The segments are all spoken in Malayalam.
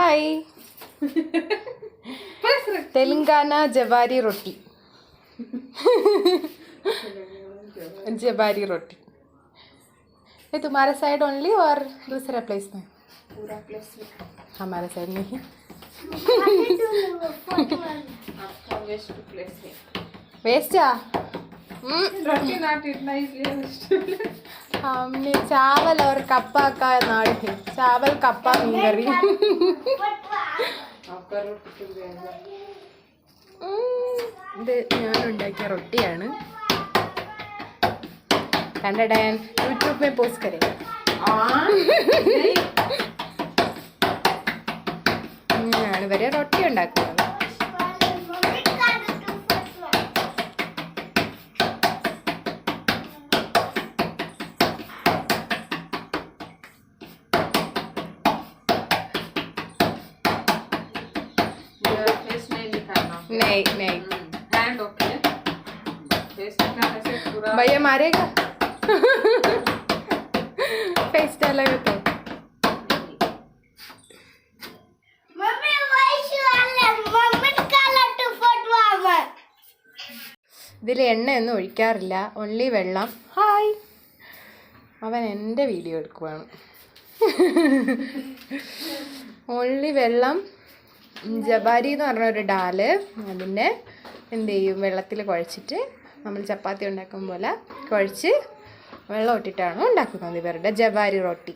हाय तेलंगाना जवारी रोटी जवारी रोटी ये तुम्हारे साइड ओनली और दूसरा प्लेस में? पूरा प्लेस में हमारे साइड नहीं। आपका वेस्ट प्लेस है। वेस्टा? रोटी नॉट इतना इसलिए वेस्ट। हमने चावल और कप्पा का नाड़ है, चावल कप्पा मीन करी। आपका रोटी तो गया। ഇത് ഞാൻ ഉണ്ടാക്കിയ റൊട്ടിയാണ്. കണ്ടടാൻ യൂട്യൂബ് में पोस्ट करेगा. ഞാൻ വരെ റൊട്ടി ഉണ്ടാക്കുന്നത്. नहीं नहीं हैंड ओके फेस दिखाने से पूरा भैया मारेगा. फेस डाला तो मम्मी वॉइस वाले मम्मी काला टू फोटो आवर ഇതിൽ എണ്ണയൊന്നും ഒഴിക്കാറില്ല, ഓൺലി വെള്ളം. ഹായ്, അവൻ എൻ്റെ വീഡിയോ എടുക്കുവാണ്. ഓൺലി വെള്ളം. ജവാരി എന്ന് പറഞ്ഞ ഒരു ഡാല് അതിനെ എന്ത് ചെയ്യും, വെള്ളത്തിൽ കുഴച്ചിട്ട് നമ്മൾ ചപ്പാത്തി ഉണ്ടാക്കും പോലെ കുഴച്ച് വെള്ളം ഇട്ടിട്ടാണ് ഉണ്ടാക്കുന്നത് ഇവരുടെ ജവാരി റൊട്ടി.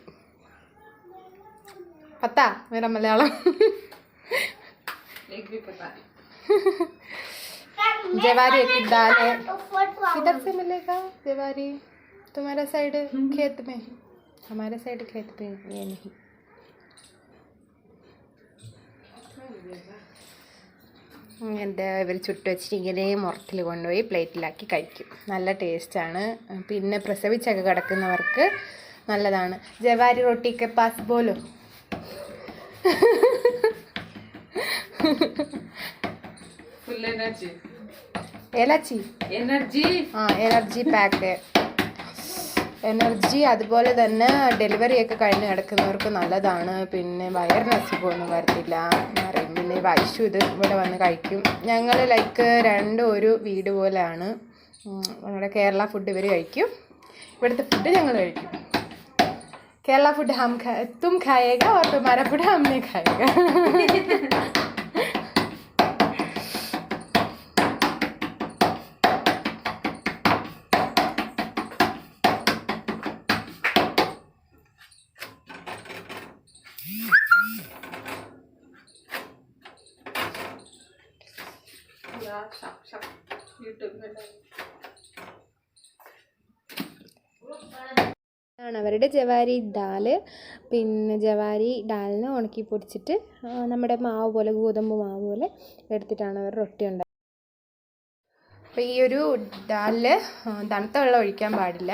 പത്താ मेरा മലയാളം? एक भी पता नहीं। जवारी एक दाल है. किधर से मिलेगा जवारी? तुम्हारे साइड खेत में, हमारे साइड खेत में ये नहीं. എന്താ ഇവർ ചുട്ട് വെച്ചിട്ട് ഇങ്ങനെ മുറത്തിൽ കൊണ്ടുപോയി പ്ലേറ്റിലാക്കി കഴിക്കും. നല്ല ടേസ്റ്റാണ്. പിന്നെ പ്രസവിച്ചൊക്കെ കിടക്കുന്നവർക്ക് നല്ലതാണ്. ജവാരി റൊട്ടിക്ക് പാസ് പോലോ. फुल एनर्जी ഏലച്ചി एनर्जी എനർജി പാക്ക്. എനർജി അതുപോലെ തന്നെ ഡെലിവറിയൊക്കെ കഴിഞ്ഞ് കിടക്കുന്നവർക്ക് നല്ലതാണ്. പിന്നെ വയറിന് അസുഖമൊന്നും വരത്തില്ല എന്ന് പറയും. പിന്നെ വൈശു ഇത് ഇവിടെ വന്ന് കഴിക്കും. ഞങ്ങൾ ലൈക്ക് രണ്ടും ഒരു വീട് പോലെയാണ്. ഞങ്ങളുടെ കേരള ഫുഡ് ഇവർ കഴിക്കും, ഇവിടുത്തെ ഫുഡ് ഞങ്ങൾ കഴിക്കും. കേരള ഫുഡ് തും ഖായേഗ ഓർ തുമാര ഫുഡ് ഹംനെ ഖായേഗ. पूरा शक शक यूट्यूब में ആണ് അവരുടെ ജവാരി ദാല്. പിന്നെ ജവാരി ഡാലിന് ഉണക്കി പൊടിച്ചിട്ട് നമ്മുടെ മാവ് പോലെ, ഗോതമ്പ് മാവ് പോലെ എടുത്തിട്ടാണ് അവർ റൊട്ടി ഉണ്ടാക്കുന്നത്. അപ്പോൾ ഈ ഒരു ദാലിൽ തണുത്ത വെള്ളം ഒഴിക്കാൻ പാടില്ല,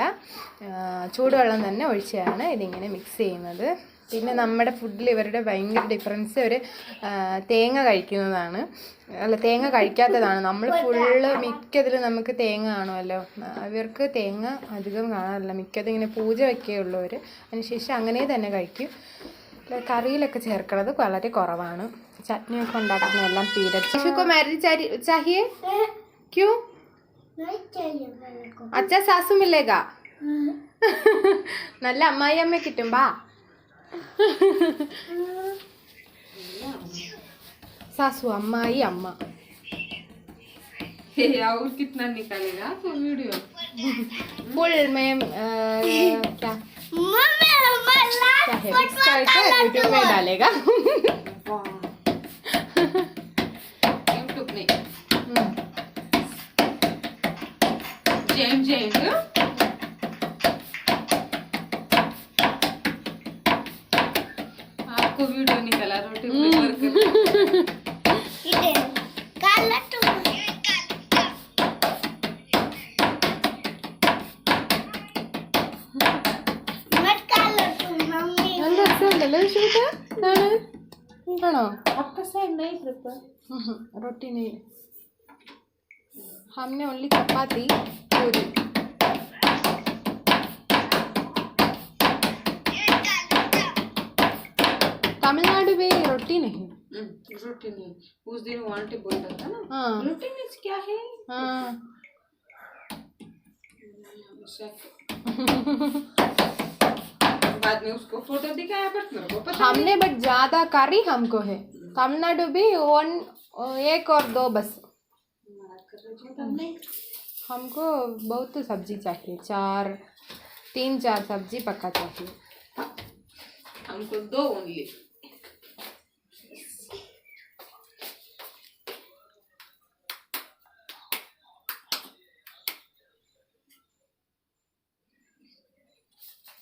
ചൂടുവെള്ളം തന്നെ ഒഴിച്ചാണ് ഇതിങ്ങനെ മിക്സ് ചെയ്യുന്നത്. പിന്നെ നമ്മുടെ ഫുഡിൽ ഇവരുടെ ഭയങ്കര ഡിഫറൻസ്, ഒരു തേങ്ങ കഴിക്കുന്നതാണ്, അല്ല തേങ്ങ കഴിക്കാത്തതാണ്. നമ്മൾ ഫുള്ള് മിക്കതിൽ നമുക്ക് തേങ്ങ കാണുമല്ലോ, ഇവർക്ക് തേങ്ങ അധികം കാണാറില്ല. മിക്കതും ഇങ്ങനെ പൂജ വയ്ക്കുകയുള്ളൂ അവർ. അതിനുശേഷം അങ്ങനെ തന്നെ കഴിക്കും. കറിയിലൊക്കെ ചേർക്കുന്നത് വളരെ കുറവാണ്. ചട്നിയൊക്കെ ഉണ്ടാക്കുന്നതെല്ലാം പീരറ്റ്. ശിശുക്കോ മാരേജ് ചാഹിയേ? ക്യൂ? അച്ഛാ സാസു മില്ലേഗാ? നല്ല അമ്മായി അമ്മ കിട്ടും. ബാ सासू अम्माई अम्मा. और कितना निकालेगा तो वीडियो फुल में क्या मम्मी हमारा है इसका यूट्यूब में डालेगा. यूट्यूब नहीं जेम जेम आपको वीडियो निकाला रोटी प्रिपेयर कर. काला टू मत काला टू मम्मी നല്ല രസമുണ്ടല്ലോ ശിവക്ക്. ആണോ? आपका साइड नहीं प्रिपेयर रोटी नहीं, हमने ओनली चपाती पूरी. तमिलनाडु में रोटी नहीं. रोटी नहीं. उस दिन वांटे बोला था ना. हाँ. रोटी मीन्स क्या है? हाँ. बाद में उसको फोटो दिखाया बट मेरे को पता हमने बट ज्यादा करी हमको है. तमिलनाडु भी 1 और 2 बस. हमको बहुत सब्जी चाहिए. 3-4 सब्जी पक्का चाहिए. हमको 2 ओनली.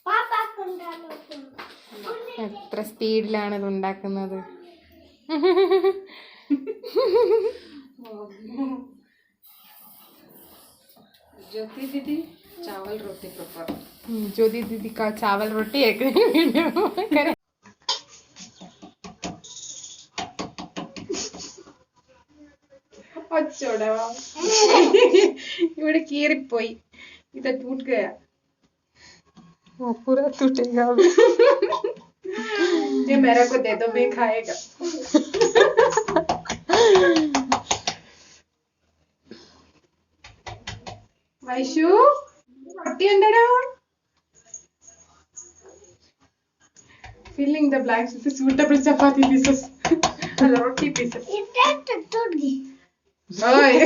പാപ്പാ കൊണ്ടാലോ എത്ര സ്പീഡിലാണ് ഇത് ഉണ്ടാക്കുന്നത്. ज्योति दीदी चावल रोटी प्रेफर. ज्योति दीदी का चावल रोटी एक वीडियो करें. അച്ചോടാ ഇവിടെ കീറിപ്പോയി. ഇത് टूट गया. वो पूरा टूटेगा. ये मेरे को दे दो, मैं खाएगा. वैशु रोटी उंडड़ा. Filling the blanks with suitable chapati pieces. And roti pieces. ഇട്ടേ തൊടി Oy.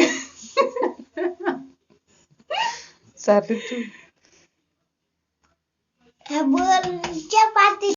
Sorry. ചപ്പാത്തി